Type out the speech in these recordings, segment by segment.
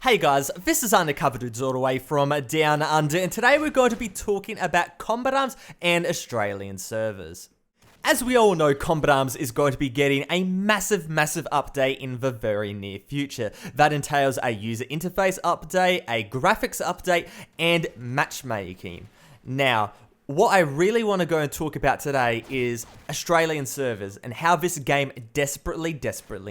Hey guys, this is undercoverdudes all the way from Down Under, and today we're going to be talking about Combat Arms and Australian servers. As we all know, Combat Arms is going to be getting a massive update in the very near future. That entails a user interface update, a graphics update, and matchmaking. Now, what I really want to go and talk about today is Australian servers and how this game desperately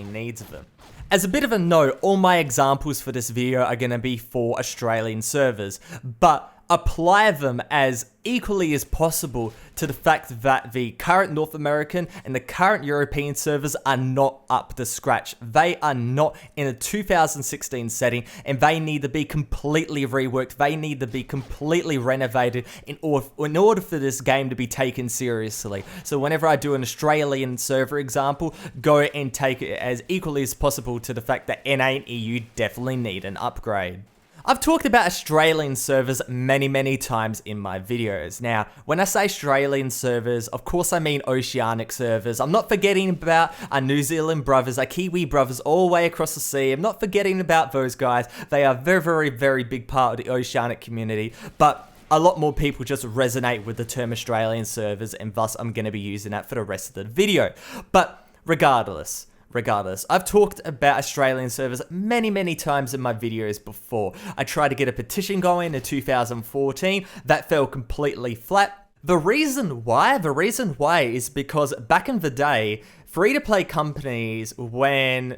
needs them. As a bit of a note, all my examples for this video are going to be for Australian servers, but apply them as equally as possible to the fact that the current North American and the current European servers are not up to scratch. They are not in a 2016 setting, and they need to be completely reworked. They need to be completely renovated in order for this game to be taken seriously. So whenever I do an Australian server example, go and take it as equally as possible to the fact that NA and EU definitely need an upgrade. I've talked about Australian servers many times in my videos. Now, when I say Australian servers, of course I mean oceanic servers. I'm not forgetting about our New Zealand brothers, our Kiwi brothers all the way across the sea. I'm not forgetting about those guys. They are very big part of the oceanic community, but a lot more people just resonate with the term Australian servers, and thus I'm going to be using that for the rest of the video. But regardless, I've talked about Australian servers many times in my videos before. I tried to get a petition going in 2014. That fell completely flat. The reason why is because back in the day, free-to-play companies, when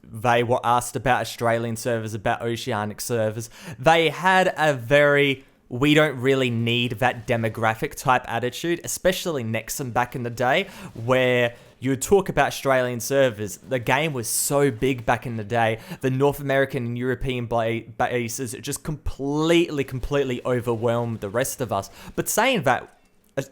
they were asked about Australian servers, about oceanic servers, they had a very we don't really need that demographic type attitude, especially Nexon back in the day, where you would talk about Australian servers. The game was so big back in the day. The North American and European bases just completely overwhelmed the rest of us. But saying that,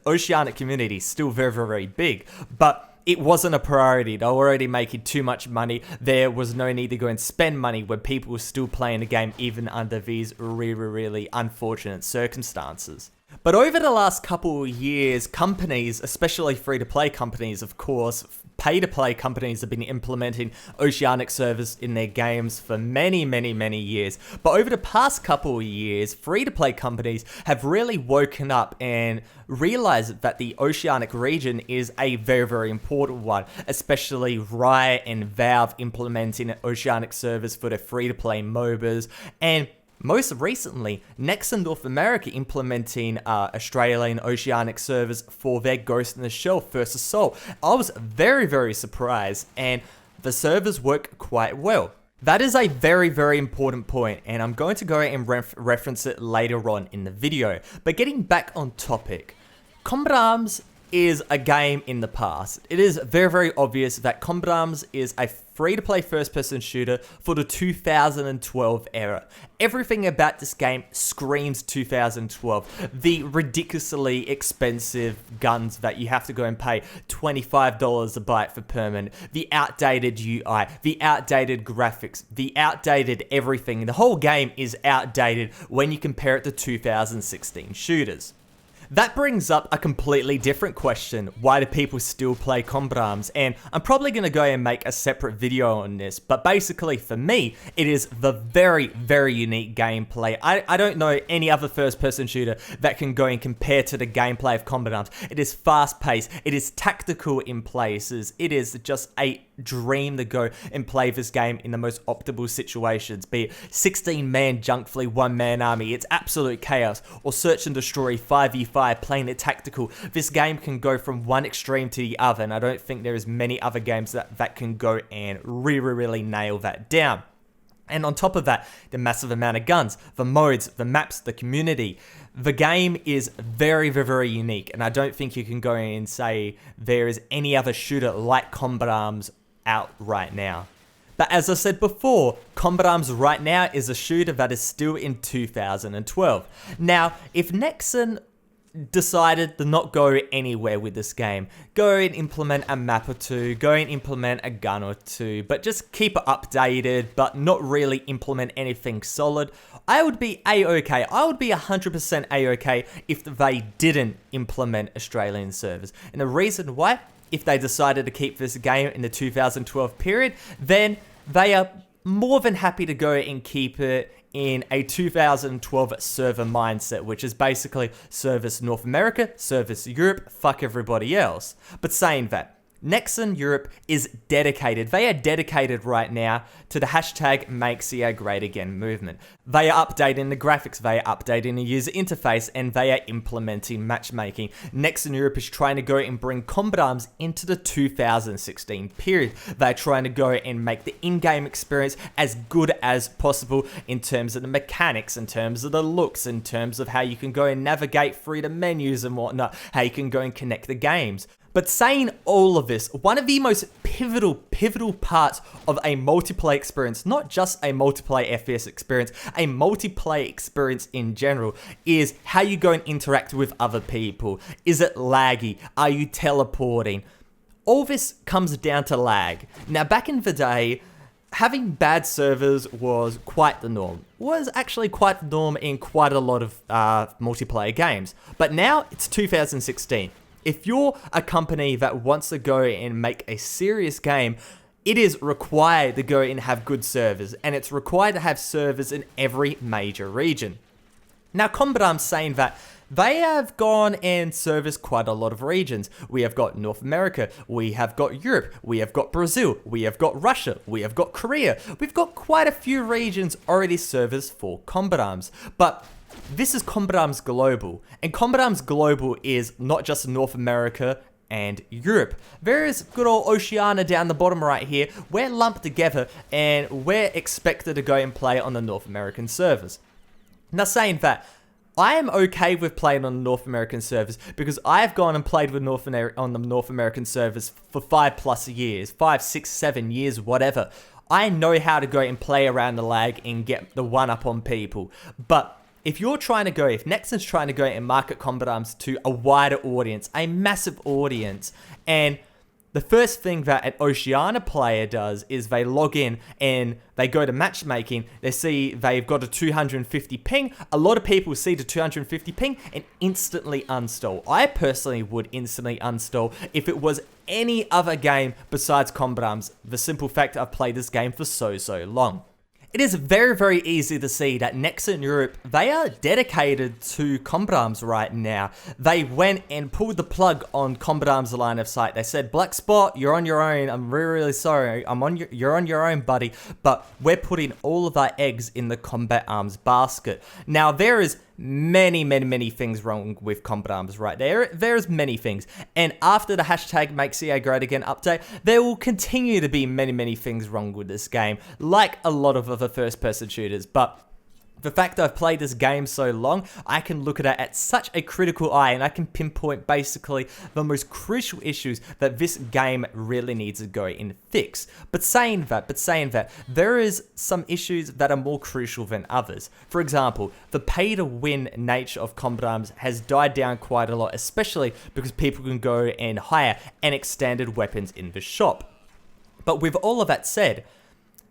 oceanic community is still very big, but it wasn't a priority. They were already making too much money. There was no need to go and spend money when people were still playing the game even under these really unfortunate circumstances. But over the last couple of years, companies, especially free-to-play companies, of course, pay-to-play companies have been implementing oceanic servers in their games for many years. But over the past couple of years, free-to-play companies have really woken up and realized that the oceanic region is a very important one, especially Riot and Valve implementing oceanic servers for their free-to-play MOBAs, and most recently, Nexon North America implementing Australian oceanic servers for their Ghost in the Shell First Assault. I was very surprised, and the servers work quite well. That is a very important point, and I'm going to go and reference it later on in the video. But getting back on topic, Combat Arms is a game in the past. It is very obvious that Combat Arms is a free-to-play first-person shooter for the 2012 era. Everything about this game screams 2012. The ridiculously expensive guns that you have to go and pay $25 a byte for permanent, the outdated UI, the outdated graphics, the outdated everything. The whole game is outdated when you compare it to 2016 shooters. That brings up a completely different question. Why do people still play Combat Arms? And I'm probably going to go and make a separate video on this, but basically for me, it is the very unique gameplay. I don't know any other first-person shooter that can go and compare to the gameplay of Combat Arms. It is fast-paced, it is tactical in places, it is just a dream to go and play this game in the most optimal situations, be it 16-man junk fleet, 1-man army, it's absolute chaos, or search and destroy 5v5, playing it tactical. This game can go from one extreme to the other, and I don't think there is many other games that can go and really nail that down. And on top of that, the massive amount of guns, the modes, the maps, the community. The game is very unique, and I don't think you can go and say there is any other shooter like Combat Arms out right now. But as I said before, Combat Arms right now is a shooter that is still in 2012. Now, if Nexon decided to not go anywhere with this game, go and implement a map or two, go and implement a gun or two, but just keep it updated, but not really implement anything solid, I would be a-okay. I would be 100% a-okay if they didn't implement Australian servers. And the reason why, if they decided to keep this game in the 2012 period, then they are more than happy to go and keep it in a 2012 server mindset, which is basically service North America, service Europe, fuck everybody else. But saying that, Nexon Europe is dedicated. They are dedicated right now to the hashtag Make CA Great Again movement. They are updating the graphics, they are updating the user interface, and they are implementing matchmaking. Nexon Europe is trying to go and bring Combat Arms into the 2016 period. They're trying to go and make the in-game experience as good as possible in terms of the mechanics, in terms of the looks, in terms of how you can go and navigate through the menus and whatnot, how you can go and connect the games. But saying all of this, one of the most pivotal parts of a multiplayer experience, not just a multiplayer FPS experience, a multiplayer experience in general, is how you go and interact with other people. Is it laggy? Are you teleporting? All this comes down to lag. Now, back in the day, having bad servers was quite the norm. Was actually quite the norm in quite a lot of multiplayer games. But now it's 2016. If you're a company that wants to go and make a serious game, it is required to go and have good servers, and it's required to have servers in every major region. Now, Combat Arms saying that they have gone and serviced quite a lot of regions. We have got North America, we have got Europe, we have got Brazil, we have got Russia, we have got Korea. We've got quite a few regions already serviced for Combat Arms, but this is Combat Arms Global, and Combat Arms Global is not just North America and Europe. There is good old Oceania down the bottom right here. We're lumped together, and we're expected to go and play on the North American servers. Now, saying that, I am okay with playing on the North American servers because I've gone and played with on the North American servers for 5+ years, 5, 6, 7 years, whatever. I know how to go and play around the lag and get the one up on people, but if Nexon's trying to go and market Combat Arms to a wider audience, a massive audience, and the first thing that an Oceania player does is they log in and they go to matchmaking, they see they've got a 250 ping, a lot of people see the 250 ping and instantly uninstall. I personally would instantly uninstall if it was any other game besides Combat Arms, the simple fact I've played this game for so long. It is very easy to see that Nexon Europe, they are dedicated to Combat Arms right now. They went and pulled the plug on Combat Arms line of sight. They said, Black Spot, you're on your own. I'm really sorry. You're on your own, buddy. But we're putting all of our eggs in the Combat Arms basket. Now, there is many things wrong with Combat Arms right there. There's many things. And after the hashtag Make CA Great Again update, there will continue to be many things wrong with this game, like a lot of other first-person shooters. But the fact that I've played this game so long, I can look at it at such a critical eye, and I can pinpoint basically the most crucial issues that this game really needs to go and fix. But saying that, there is some issues that are more crucial than others. For example, the pay-to-win nature of Combat Arms has died down quite a lot, especially because people can go and hire an extended weapons in the shop. But with all of that said,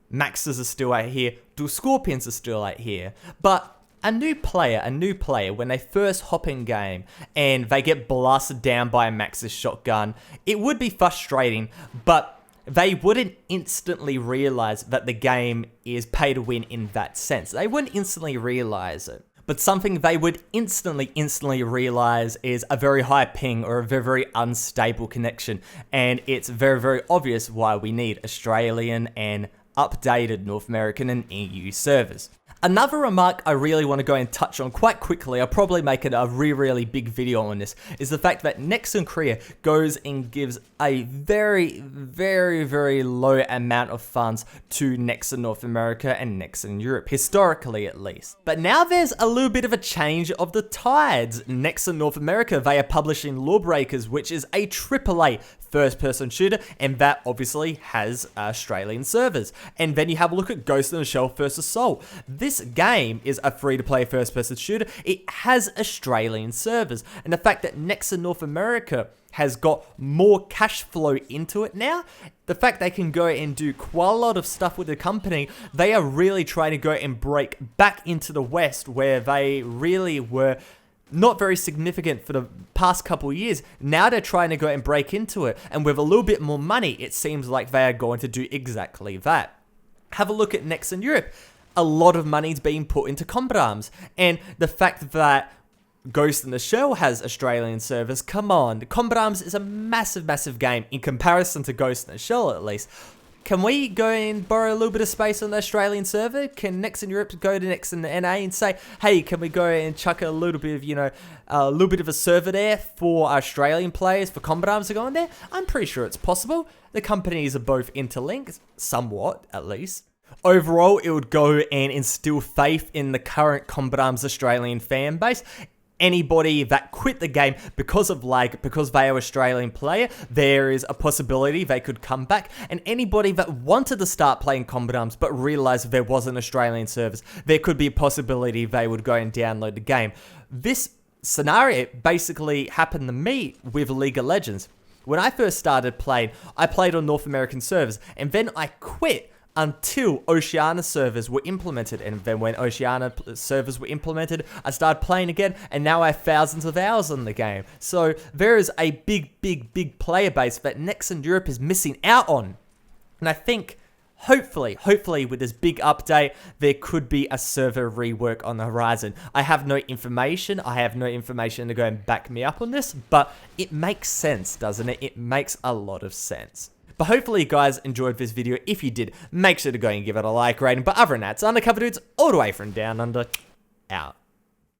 Maxes are still out here, dual Scorpions are still out here, but a new player, when they first hop in game and they get blasted down by a Max's shotgun, it would be frustrating, but they wouldn't instantly realize that the game is pay to win in that sense. They wouldn't instantly realize it. But something they would instantly realize is a very high ping or a very unstable connection, and it's very obvious why we need Australian and updated North American and EU servers. Another remark I really want to go and touch on quite quickly, I'll probably make it a really big video on this, is the fact that Nexon Korea goes and gives a very low amount of funds to Nexon North America and Nexon Europe, historically at least. But now there's a little bit of a change of the tides. Nexon North America, they are publishing Lawbreakers, which is a AAA first-person shooter, and that obviously has Australian servers. And then you have a look at Ghost in the Shell First Assault. This game is a free-to-play first-person shooter. It has Australian servers, and the fact that Nexon North America has got more cash flow into it now, the fact they can go and do quite a lot of stuff with the company, they are really trying to go and break back into the West, where they really were not very significant for the past couple of years. Now they're trying to go and break into it, and with a little bit more money, it seems like they are going to do exactly that. Have a look at Nexon Europe. A lot of money's being put into Combat Arms, and the fact that Ghost in the Shell has Australian servers, come on. Combat Arms is a massive, massive game in comparison to Ghost in the Shell, at least. Can we go and borrow a little bit of space on the Australian server? Can Nexon Europe go to Nexon NA and say, hey, can we go and chuck a little bit of, a little bit of a server there for Australian players, for Combat Arms to go on there? I'm pretty sure it's possible. The companies are both interlinked, somewhat, at least. Overall, it would go and instill faith in the current Combat Arms Australian fan base. Anybody that quit the game because of lag, because they are Australian player, there is a possibility they could come back. And anybody that wanted to start playing Combat Arms but realized there wasn't Australian servers, there could be a possibility they would go and download the game. This scenario basically happened to me with League of Legends. When I first started playing, I played on North American servers, and then I quit until Oceania servers were implemented. And then when Oceania servers were implemented, I started playing again, and now I have thousands of hours on the game. So there is a big player base that Nexon Europe is missing out on. And I think, hopefully with this big update, there could be a server rework on the horizon. I have no information. To go and back me up on this, but it makes sense, doesn't it? It makes a lot of sense. But hopefully you guys enjoyed this video. If you did, make sure to go and give it a like rating. But other than that, it's Undercover Dudes all the way from Down Under. Out.